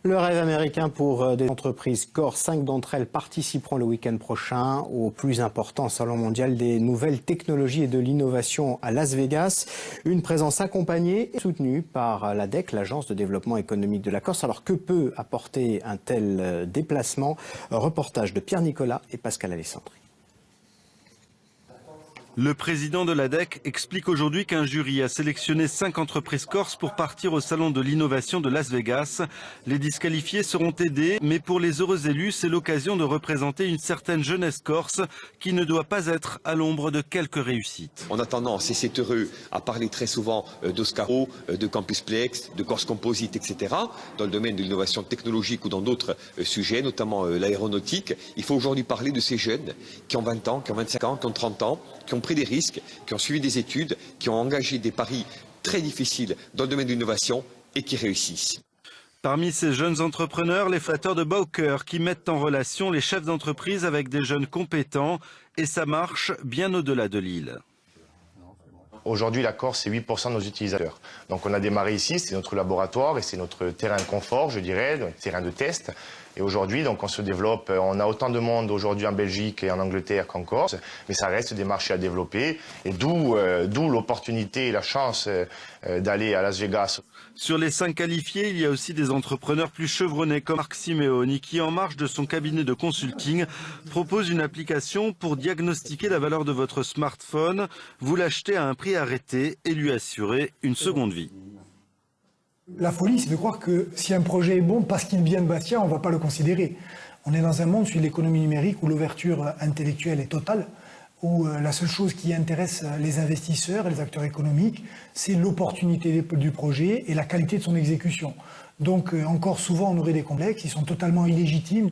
Le rêve américain pour des entreprises corses. 5 d'entre elles participeront le week-end prochain au plus important salon mondial des nouvelles technologies et de l'innovation à Las Vegas. Une présence accompagnée et soutenue par l'ADEC, l'Agence de développement économique de la Corse. Alors que peut apporter un tel déplacement? Reportage de Pierre Nicolas et Pascal Alessandri. Le président de l'ADEC explique aujourd'hui qu'un jury a sélectionné 5 entreprises corses pour partir au salon de l'innovation de Las Vegas. Les disqualifiés seront aidés, mais pour les heureux élus, c'est l'occasion de représenter une certaine jeunesse corse qui ne doit pas être à l'ombre de quelques réussites. On a tendance, et c'est heureux, à parler très souvent d'Oscaro, de Campusplex, de Corse Composite, etc. dans le domaine de l'innovation technologique ou dans d'autres sujets, notamment l'aéronautique. Il faut aujourd'hui parler de ces jeunes qui ont 20 ans, qui ont 25 ans, qui ont 30 ans, qui ont pris des risques, qui ont suivi des études, qui ont engagé des paris très difficiles dans le domaine de l'innovation et qui réussissent. Parmi ces jeunes entrepreneurs, les flatteurs de Bowker qui mettent en relation les chefs d'entreprise avec des jeunes compétents, et ça marche bien au-delà de l'île. Aujourd'hui, la Corse, c'est 8% de nos utilisateurs. Donc on a démarré ici, c'est notre laboratoire et c'est notre terrain de confort, je dirais, notre terrain de test. Et aujourd'hui, donc on se développe, on a autant de monde aujourd'hui en Belgique et en Angleterre qu'en Corse, mais ça reste des marchés à développer. Et d'où l'opportunité et la chance d'aller à Las Vegas. Sur les 5 qualifiés, il y a aussi des entrepreneurs plus chevronnés comme Marc Simeoni qui, en marge de son cabinet de consulting, propose une application pour diagnostiquer la valeur de votre smartphone. Vous l'achetez à un prix arrêté et lui assurer une seconde vie. La folie, c'est de croire que si un projet est bon, parce qu'il vient de Bastia, on ne va pas le considérer. On est dans un monde, celui de l'économie numérique, où l'ouverture intellectuelle est totale, où la seule chose qui intéresse les investisseurs et les acteurs économiques, c'est l'opportunité du projet et la qualité de son exécution. Donc encore souvent, on aurait des complexes, ils sont totalement illégitimes.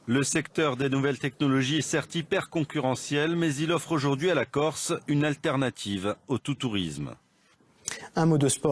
Le secteur des nouvelles technologies est certes hyper concurrentiel, mais il offre aujourd'hui à la Corse une alternative au tout tourisme. Un mot de sport.